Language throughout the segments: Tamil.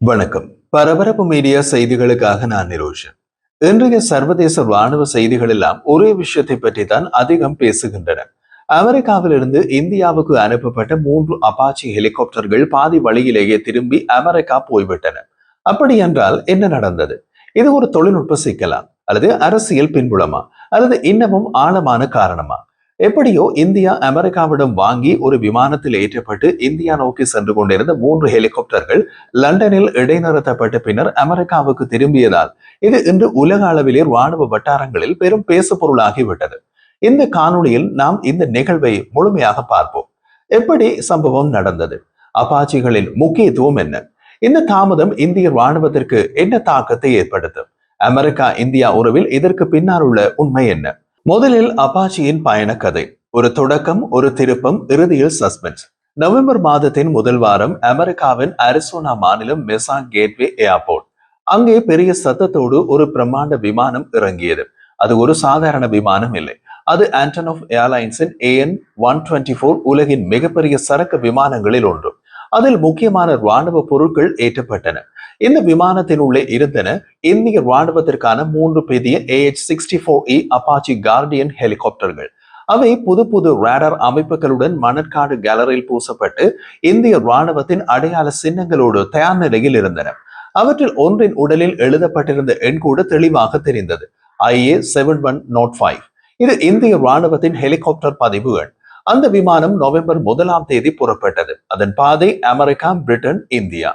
வணக்கம். பரபரப்பு மீடியா செய்திகளுக்காக நான் நிரோஷன். இன்றைய சர்வதேச ராணுவ செய்திகள் எல்லாம் ஒரே விஷயத்தை பற்றி தான் அதிகம் பேசுகின்றன. அமெரிக்காவிலிருந்து இந்தியாவுக்கு அனுப்பப்பட்ட 3 அப்பாச்சி ஹெலிகாப்டர்கள் பாதி வழியிலேயே திரும்பி அமெரிக்கா போய்விட்டன. அப்படி என்றால் என்ன நடந்தது? இது ஒரு தொழில்நுட்ப சிக்கலா, அல்லது அரசியல் பின்புலமா, அல்லது இன்னமும் ஆழமான காரணமா? எப்படியோ இந்தியா அமெரிக்காவிடம் வாங்கி ஒரு விமானத்தில் ஏற்றப்பட்டு இந்தியா நோக்கி சென்று கொண்டிருந்த 3 ஹெலிகாப்டர்கள் லண்டனில் இடைநிறுத்தப்பட்ட பின்னர் அமெரிக்காவுக்கு திரும்பியதால் இது இன்று உலக அளவிலே ராணுவ வட்டாரங்களில் பெரும் பேசு பொருளாகிவிட்டது. இந்த காணொளியில் நாம் இந்த நிகழ்வை முழுமையாக பார்ப்போம். எப்படி சம்பவம் நடந்தது? அப்பாச்சிகளின் முக்கியத்துவம் என்ன? இந்த தாமதம் இந்திய ராணுவத்திற்கு என்ன தாக்கத்தை ஏற்படுத்தும்? அமெரிக்கா இந்தியா உறவில் இதற்கு பின்னால் உள்ள உண்மை என்ன? முதலில் அப்பாச்சியின் பயண கதை. ஒரு தொடக்கம், ஒரு திருப்பம், இறுதியில் சஸ்பென்ஸ். நவம்பர் மாதத்தின் முதல் வாரம் அமெரிக்காவின் அரிசோனா மாநிலம் மெசா கேட்வே ஏர்போர்ட். அங்கே பெரிய சத்தத்தோடு ஒரு பிரம்மாண்ட விமானம் இறங்கியது. அது ஒரு சாதாரண விமானம் இல்லை. அது ஆண்டனோவ் ஏர்லைன்ஸின் AN-124 உலகின் மிகப்பெரிய சரக்கு விமானங்களில் ஒன்று. அதில் முக்கியமான ராணுவ பொருட்கள் ஏற்றப்பட்டன. இந்த விமானத்தின் உள்ளே இருந்தன இந்திய ராணுவத்திற்கான 3 பெரிய AH-64E அப்பாச்சி கார்டியன் ஹெலிகாப்டர்கள். அவை புது புது ரேடார் அமைப்புகளுடன் மணற்காடு கேலரியில் பூசப்பட்டு இந்திய ராணுவத்தின் அடையாள சின்னங்களோடு தயார் நிலையில் இருந்தன. அவற்றில் ஒன்றின் உடலில் எழுதப்பட்டிருந்த எண் கூட தெளிவாக தெரிந்தது. IA-7105. இது இந்திய ராணுவத்தின் ஹெலிகாப்டர் பதிவு எண். அந்த விமானம் நவம்பர் 1 புறப்பட்டது. அதன் பாதை அமெரிக்கா, பிரிட்டன், இந்தியா.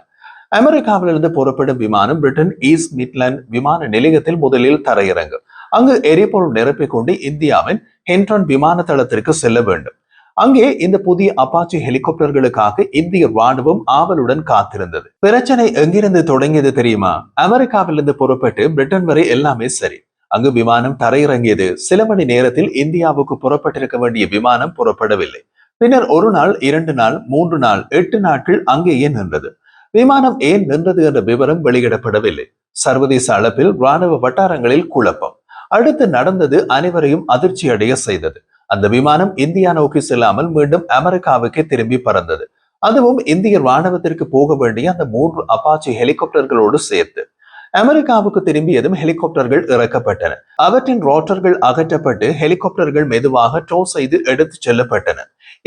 அமெரிக்காவிலிருந்து புறப்படும் விமானம் பிரிட்டன் ஈஸ்ட் மிட்லாண்ட் விமான நிலையத்தில் முதலில் தரையிறங்கும். அங்கு எரிபொருள் நிரப்பிக் கொண்டு இந்தியாவின் ஹென்டன் விமான தளத்திற்கு செல்ல வேண்டும். அங்கே இந்த புதிய அப்பாச்சி ஹெலிகாப்டர்களுக்காக இந்திய ராணுவம் ஆவலுடன் காத்திருந்தது. பிரச்சனை எங்கிருந்து தொடங்கியது தெரியுமா? அமெரிக்காவிலிருந்து புறப்பட்டு பிரிட்டன் வரை எல்லாமே சரி. அங்கு விமானம் தரையிறங்கியது. சில மணி நேரத்தில் இந்தியாவுக்கு புறப்பட்டிருக்க வேண்டிய விமானம் புறப்படவில்லை. பின்னர் 1 நாள், 2 நாள், 3 நாள், 8 நாட்கள் அங்கேயே நின்றது. விமானம் ஏன் நின்றது என்ற விவரம் வெளியிடப்படவில்லை. சர்வதேச அளவில் ராணுவ வட்டாரங்களில் குழப்பம். அடுத்து நடந்தது அனைவரையும் அதிர்ச்சி அடைய செய்தது. அந்த விமானம் இந்தியா நோக்கி செல்லாமல் மீண்டும் அமெரிக்காவுக்கே திரும்பி பறந்தது. அதுவும் இந்திய ராணுவத்திற்கு போக வேண்டிய அந்த 3 அப்பாச்சி ஹெலிகாப்டர்களோடு சேர்த்து. அமெரிக்காவுக்கு திரும்பியதும் ஹெலிகாப்டர்கள் இறக்கப்பட்டன. அவற்றின் ரோட்டர்கள் அகற்றப்பட்டு ஹெலிகாப்டர்கள் மெதுவாக டோ செய்து எடுத்துச் செல்லப்பட்டன.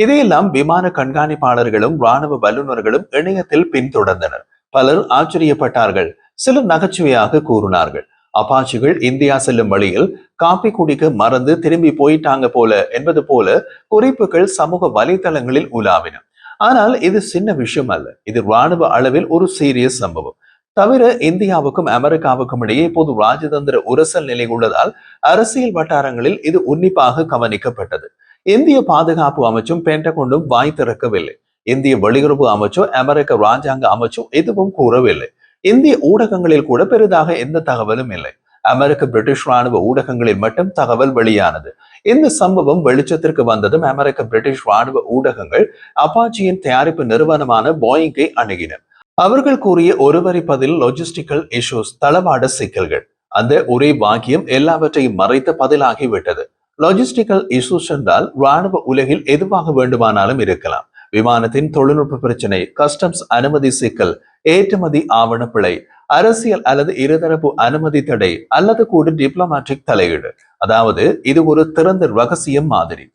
இதையெல்லாம் விமான கண்காணிப்பாளர்களும் ராணுவ வல்லுநர்களும் இணையத்தில் பின்தொடர்ந்தனர். பலர் ஆச்சரியப்பட்டார்கள். சிலர் நகைச்சுவையாக கூறினார்கள், அப்பாச்சிகள் இந்தியா செல்லும் வழியில் காப்பி குடிக்க மறந்து திரும்பி போயிட்டாங்க போல என்பது போல குறிப்புகள் சமூக வலைதளங்களில் உலாவின. ஆனால் இது சின்ன விஷயம் அல்ல. இது ராணுவ அளவில் ஒரு சீரியஸ் சம்பவம். தவிர இந்தியாவுக்கும் அமெரிக்காவுக்கும் இடையே இப்போது ராஜதந்திர உரசல் நிலை உள்ளதால் அரசியல் வட்டாரங்களில் இது உன்னிப்பாக கவனிக்கப்பட்டது. இந்திய பாதுகாப்பு அமைச்சும் பென்டகனும் வாய் திறக்கவில்லை. இந்திய வெளியுறவு அமைச்சோ அமெரிக்க ராஜாங்க அமைச்சோ எதுவும் கூறவில்லை. இந்திய ஊடகங்களில் கூட பெரிதாக எந்த தகவலும் இல்லை. அமெரிக்க பிரிட்டிஷ் ராணுவ ஊடகங்களில் மட்டும் தகவல் வெளியானது. இந்த சம்பவம் வெளிச்சத்திற்கு வந்ததும் அமெரிக்க பிரிட்டிஷ் ராணுவ ஊடகங்கள் அப்பாச்சியின் தயாரிப்பு நிறுவனமான போயிங்கை அணுகின. அவர்கள் கூறிய ஒருவரி பதில் லாஜிஸ்டிக்கல் இஷ்யூஸ், தளவாட சிக்கல்கள். அந்த ஒரே வாக்கியம் எல்லாவற்றையும் மறைத்த பதிலாகிவிட்டது. லாஜிஸ்டிக்கல் இஷ்யூஸ் என்றால் ராணுவ உலகில் எதுவாக வேண்டுமானாலும் இருக்கலாம். விமானத்தின் தொழில்நுட்ப பிரச்சனை, கஸ்டம்ஸ் அனுமதி சிக்கல், ஏற்றுமதி ஆவண பிழை, அரசியல் அல்லது இருதரப்பு அனுமதி தடை, அல்லது கூட டிப்ளமேட்டிக் தலையீடு. அதாவது இது ஒரு திறந்த ரகசியம் மாதிரி.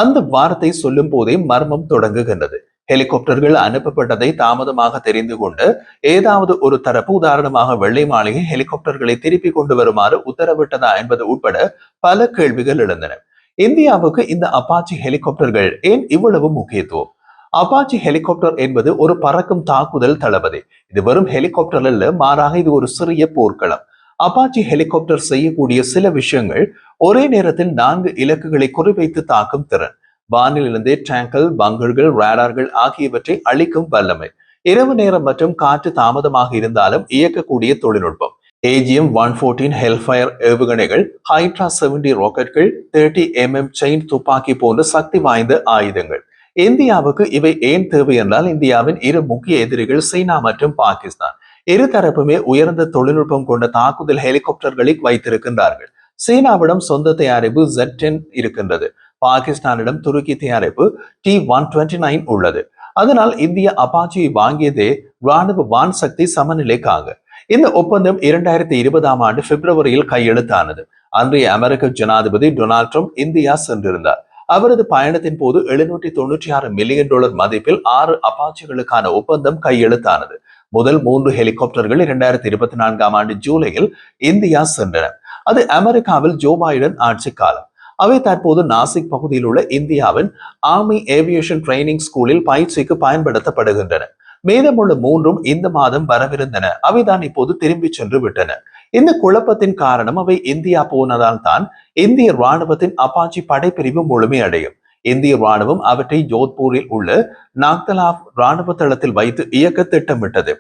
அந்த வார்த்தை சொல்லும் போதே மர்மம் தொடங்குகின்றது. ஹெலிகாப்டர்கள் அனுப்பப்பட்டதை தாமதமாக தெரிந்து கொண்டு ஏதாவது ஒரு தரப்பு, உதாரணமாக வெள்ளை மாளிகை, ஹெலிகாப்டர்களை திருப்பி கொண்டு வருமாறு உத்தரவிட்டதா என்பது உட்பட பல கேள்விகள் எழுந்தன. இந்தியாவுக்கு இந்த அப்பாச்சி ஹெலிகாப்டர்கள் ஏன் இவ்வளவு முக்கியத்துவம்? அப்பாச்சி ஹெலிகாப்டர் என்பது ஒரு பறக்கும் தாக்குதல் தளபதி. இது வெறும் ஹெலிகாப்டர் அல்ல, மாறாக இது ஒரு சிறிய போர்க்களம். அப்பாச்சி ஹெலிகாப்டர் செய்யக்கூடிய சில விஷயங்கள்: ஒரே நேரத்தில் 4 இலக்குகளை குறிவைத்து தாக்கும் திறன், வானிலிருந்தே டேங்கல், பங்கர்கள், ரேடார்கள் ஆகியவற்றை அழிக்கும் வல்லமை, இரவு நேரம் மற்றும் காற்று தாமதமாக இருந்தாலும் இயக்கக்கூடிய தொழில்நுட்பம், AGM-114 ஹெல்ஃபயர் ஏவுகணைகள், ஹைட்ரா 70 ராக்கெட்கள், 30mm செயின் துப்பாக்கி போன்ற சக்தி வாய்ந்த ஆயுதங்கள். இந்தியாவுக்கு இவை ஏன் தேவை என்றால், இந்தியாவின் 2 முக்கிய எதிரிகள் சீனா மற்றும் பாகிஸ்தான். இருதரப்புமே உயர்ந்த தொழில்நுட்பம் கொண்ட தாக்குதல் ஹெலிகாப்டர்களை வைத்திருக்கின்றார்கள். சீனாவிடம் சொந்த தயாரிப்பு Z-10 இருக்கின்றது. பாகிஸ்தானிடம் துருக்கி தயாரிப்பு T-129 உள்ளது. அதனால் இந்திய அப்பாச்சியை வாங்கியதே ராணுவ வான் சக்தி சமநிலைக்காக. இந்த ஒப்பந்தம் 2020ஆம் ஆண்டு பிப்ரவரியில் கையெழுத்தானது. அன்றைய அமெரிக்க ஜனாதிபதி டொனால்ட் ட்ரம்ப் இந்தியா சென்றிருந்தார். அவரது பயணத்தின் போது $796 மில்லியன் மதிப்பில் 6 அப்பாச்சிகளுக்கான ஒப்பந்தம் கையெழுத்தானது. முதல் 3 ஹெலிகாப்டர்கள் 2024ஆம் ஆண்டு ஜூலையில் இந்தியா சென்றன. அது அமெரிக்காவில் ஜோ பைடன் ஆட்சி காலம். அவை தற்போது நாசிக் பகுதியில் உள்ள இந்தியாவின் ஆர்மி ஏவியேஷன் ட்ரைனிங் ஸ்கூலில் பயிற்சிக்கு பயன்படுத்தப்படுகின்றன. மீதமுள்ள 3ம் இந்த மாதம் வரவிருந்தன. அவைதான் இப்போது திரும்பி சென்று விட்டன. இந்த குழப்பத்தின் காரணம் அவை இந்தியா போனதால் தான் இந்திய ராணுவத்தின் அப்பாச்சி படைப்பிரிவு முழுமையடையும். இந்திய ராணுவம் அவற்றை ஜோத்பூரில் உள்ள நாக்தலாப் ராணுவ தளத்தில் வைத்து இயக்க திட்டமிட்டது.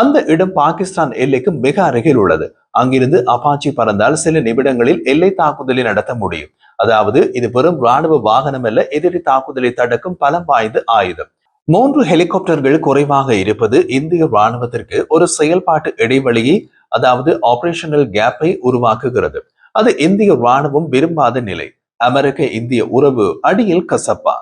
அந்த இடம் பாகிஸ்தான் எல்லைக்கு மிக அருகில் உள்ளது. அங்கிருந்து அப்பாச்சி பறந்தால் சில நிமிடங்களில் எல்லை தாக்குதலை நடத்த முடியும். அதாவது இது வெறும் ராணுவ வாகனம் அல்ல, எதிரி தாக்குதலை தடுக்கும் பலம் வாய்ந்த ஆயுதம். 3 ஹெலிகாப்டர்கள் குறைவாக இருப்பது இந்திய ராணுவத்திற்கு ஒரு செயல்பாட்டு இடைவெளியை, அதாவது ஆபரேஷனல் கேப்பை உருவாக்குகிறது. அது இந்திய ராணுவம் விரும்பாத நிலை. அமெரிக்க இந்திய உறவு அடியில் கசப்பா.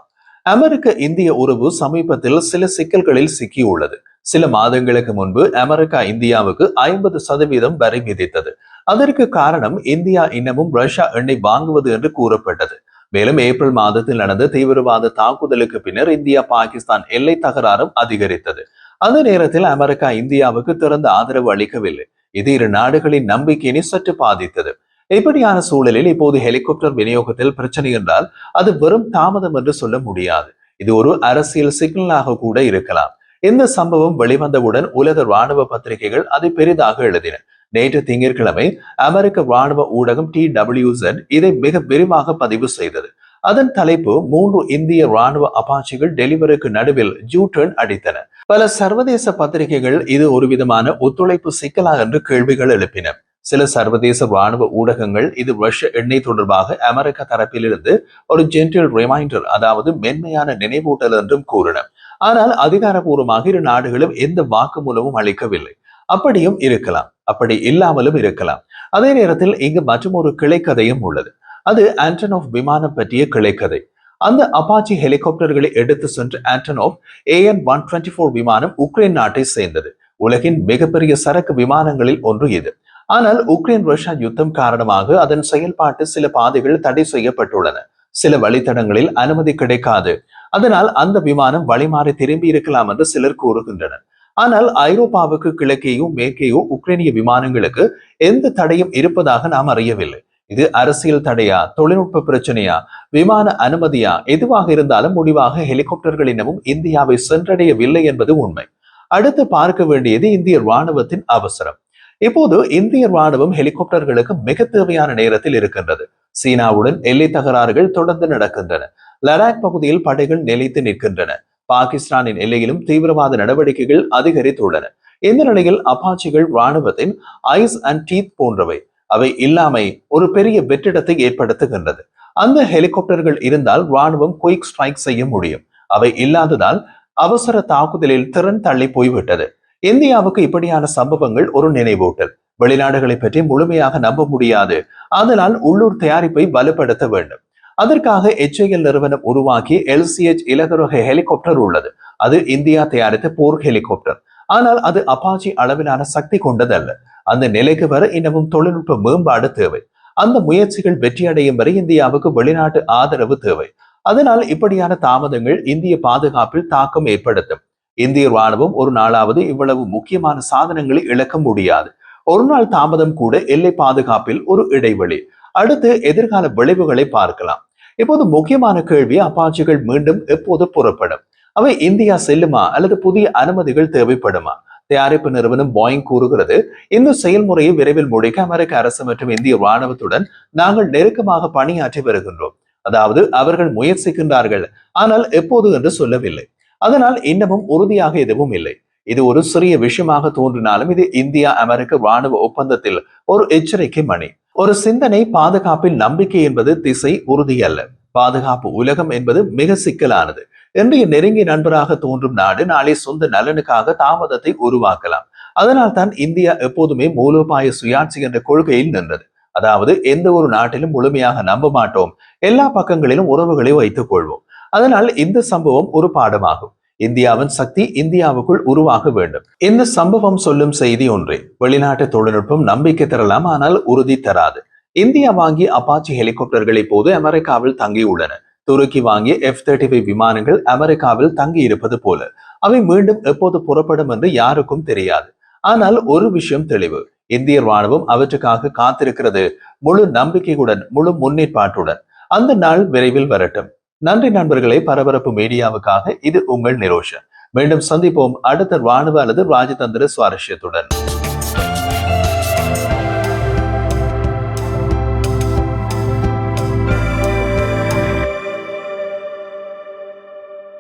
அமெரிக்க இந்திய உறவு சமீபத்தில் சில சிக்கல்களில் சிக்கியுள்ளது. சில மாதங்களுக்கு முன்பு அமெரிக்கா இந்தியாவுக்கு 50% வரி விதித்தது. அதற்கு காரணம் இந்தியா இன்னமும் ரஷ்யா எண்ணெய் வாங்குவது என்று கூறப்பட்டது. மேலும் ஏப்ரல் மாதத்தில் நடந்த தீவிரவாத தாக்குதலுக்கு பின்னர் இந்தியா பாகிஸ்தான் எல்லை தகராறும் அதிகரித்தது. அந்த நேரத்தில் அமெரிக்கா இந்தியாவுக்கு திறந்த ஆதரவு அளிக்கவில்லை. இது இரு நாடுகளின் நம்பிக்கையினை சற்று பாதித்தது. இப்படியான சூழலில் இப்போது ஹெலிகாப்டர் விநியோகத்தில் பிரச்சனை என்றால் அது வெறும் தாமதம் என்று சொல்ல முடியாது. இது ஒரு அரசியல் சிக்கலாக கூட இருக்கலாம். இந்த சம்பவம் வெளிவந்தவுடன் உலக ராணுவ பத்திரிகைகள் அதை பெரிதாக எழுதின. நேற்று திங்கட்கிழமை அமெரிக்க ராணுவ ஊடகம் TWZ இதை மிக விரிவாக பதிவு செய்தது. அதன் தலைப்பு 3 இந்திய ராணுவ அப்பாச்சிகள் டெலிவருக்கு நடுவில் ஜூ-டர்ன் அடித்தன. பல சர்வதேச பத்திரிகைகள் இது ஒரு விதமான ஒத்துழைப்பு சிக்கலா என்று கேள்விகள் எழுப்பின. சில சர்வதேச ராணுவ ஊடகங்கள் இது ரஷ்ய எண்ணெய் தொடர்பாக அமெரிக்க தரப்பிலிருந்து ஒரு ஜென்டில் ரிமைண்டர், அதாவது மென்மையான நினைவூட்டல் என்றும் கூறின. ஆனால் அதிகாரப்பூர்வமாக இரு நாடுகளும் எந்த வாக்குமூலமும் அளிக்கவில்லை. அப்படியும் இருக்கலாம், அப்படி இல்லாமலும் இருக்கலாம். அதே நேரத்தில் இங்கு மற்றொரு கிளைக்கதையும் உள்ளது. அது ஆண்டனோவ் விமானம் பற்றிய கிளைக்கதை. அந்த அப்பாச்சி ஹெலிகாப்டர்களை எடுத்து சென்ற ஆண்டனோவ் AN-124 விமானம் உக்ரைன் நாட்டை சேர்ந்தது. உலகின் மிகப்பெரிய சரக்கு விமானங்களில் ஒன்று இது. ஆனால் உக்ரைன் ரஷ்யா யுத்தம் காரணமாக அதன் செயல்பாட்டு சில பாதைகள் தடை செய்யப்பட்டுள்ளன. சில வழித்தடங்களில் அனுமதி கிடைக்காது. அதனால் அந்த விமானம் வழிமாறி திரும்பி இருக்கலாம் என்று சிலர் கூறுகின்றனர். ஆனால் ஐரோப்பாவுக்கு கிழக்கேயோ மேற்கேயோ உக்ரைனிய விமானங்களுக்கு எந்த தடையும் இருப்பதாக நாம் அறியவில்லை. இது அரசியல் தடையா, தொழில்நுட்ப பிரச்சனையா, விமான அனுமதியா, எதுவாக இருந்தாலும் முடிவாக ஹெலிகாப்டர்கள் இன்னமும் இந்தியாவை சென்றடையவில்லை என்பது உண்மை. அடுத்து பார்க்க வேண்டியது இந்திய ராணுவத்தின் அவசரம். இப்போது இந்திய ராணுவம் ஹெலிகாப்டர்களுக்கு மிக தேவையான நேரத்தில் இருக்கின்றது. சீனாவுடன் எல்லை தகராறுகள் தொடர்ந்து நடக்கின்றன. லடாக் பகுதியில் படைகள் நிலைத்து நிற்கின்றன. பாகிஸ்தானின் எல்லையிலும் தீவிரவாத நடவடிக்கைகள் அதிகரித்துள்ளன. இந்த நிலையில் அப்பாச்சிகள் ராணுவத்தின் ஐஸ் அண்ட் டீத் போன்றவை, அவை இல்லாமை ஒரு பெரிய வெற்றிடத்தை ஏற்படுத்துகின்றது. அந்த ஹெலிகாப்டர்கள் இருந்தால் ராணுவம் குயிக் ஸ்ட்ரைக் செய்ய முடியும். அவை இல்லாததால் அவசர தாக்குதலில் திறன் தள்ளி போய்விட்டது. இந்தியாவுக்கு இப்படியான சம்பவங்கள் ஒரு நினைவூட்டல். வெளிநாடுகளை பற்றி முழுமையாக நம்ப முடியாது. அதனால் உள்ளூர் தயாரிப்பை வலுப்படுத்த வேண்டும். அதற்காக HAL நிறுவனம் உருவாக்கிய LCH இலகுரக ஹெலிகாப்டர் உள்ளது. அது இந்தியா தயாரித்த போர் ஹெலிகாப்டர். ஆனால் அது அப்பாச்சி அளவிலான சக்தி கொண்டதல்ல. அந்த நிலைக்கு வர இன்னமும் தொழில்நுட்ப மேம்பாடு தேவை. அந்த முயற்சிகள் வெற்றியடையும் வரை இந்தியாவுக்கு வெளிநாட்டு ஆதரவு தேவை. அதனால் இப்படியான தாமதங்கள் இந்திய பாதுகாப்பில் தாக்கம் ஏற்படுத்தும். இந்திய ராணுவம் ஒரு நாளாவது இவ்வளவு முக்கியமான சாதனங்களை இழக்க முடியாது. ஒரு நாள் தாமதம் கூட எல்லை பாதுகாப்பில் ஒரு இடைவெளி. அடுத்து எதிர்கால விளைவுகளை பார்க்கலாம். இப்போது முக்கியமான கேள்வி, அப்பாச்சிகள் மீண்டும் எப்போது புறப்படும்? அவை இந்தியா செல்லுமா அல்லது புதிய அனுமதிகள் தேவைப்படுமா? தயாரிப்பு நிறுவனம் போயிங் கூறுகிறது, இந்த செயல்முறையை விரைவில் முடிக்க அமெரிக்க அரசு மற்றும் இந்திய ராணுவத்துடன் நாங்கள் நெருக்கமாக பணியாற்றி வருகின்றோம். அதாவது அவர்கள் முயற்சிக்கின்றார்கள், ஆனால் எப்போது என்று சொல்லவில்லை. அதனால் இன்னமும் உறுதியாக எதுவும் இல்லை. இது ஒரு சிறிய விஷயமாக தோன்றினாலும் இது இந்தியா அமெரிக்க ராணுவ ஒப்பந்தத்தில் ஒரு எச்சரிக்கை மணி. ஒரு சிந்தனை, பாதுகாப்பில் நம்பிக்கை என்பது திசை உறுதி அல்ல. பாதுகாப்பு உலகம் என்பது மிக சிக்கலானது. இன்றைய நெருங்கிய நண்பராக தோன்றும் நாடு நாளை சொந்த நலனுக்காக தாமதத்தை உருவாக்கலாம். அதனால் தான் இந்தியா எப்போதுமே மூலோபாய சுயாட்சி என்ற கொள்கையில் நின்றது. அதாவது எந்த ஒரு நாட்டிலும் முழுமையாக நம்ப மாட்டோம், எல்லா பக்கங்களிலும் உறவுகளை வைத்துக் கொள்வோம். அதனால் இந்த சம்பவம் ஒரு பாடமாகும். இந்தியாவின் சக்தி இந்தியாவுக்குள் உருவாக வேண்டும். இந்த சம்பவம் சொல்லும் செய்தி ஒன்றே, வெளிநாட்டு தொழில்நுட்பம் நம்பிக்கை தரலாம், ஆனால் உறுதி தராது. இந்தியா வாங்கிய அப்பாச்சி ஹெலிகாப்டர்கள் இப்போது அமெரிக்காவில் தங்கியுள்ளன. துருக்கி வாங்கிய F-35 விமானங்கள் அமெரிக்காவில் தங்கி இருப்பது போல அவை மீண்டும் எப்போது புறப்படும் என்று யாருக்கும் தெரியாது. ஆனால் ஒரு விஷயம் தெளிவு, இந்திய ராணுவம் அவற்றுக்காக காத்திருக்கிறது, முழு நம்பிக்கையுடன், முழு முன்னேற்பாட்டுடன். அந்த நாள் விரைவில் வரட்டும். நன்றி நண்பர்களே. பரபரப்பு மீடியாவுக்காக இது உங்கள் நிரோஷன். மீண்டும் சந்திப்போம் அடுத்த ராணுவ அல்லது ராஜதந்திர சுவாரஸ்யத்துடன்.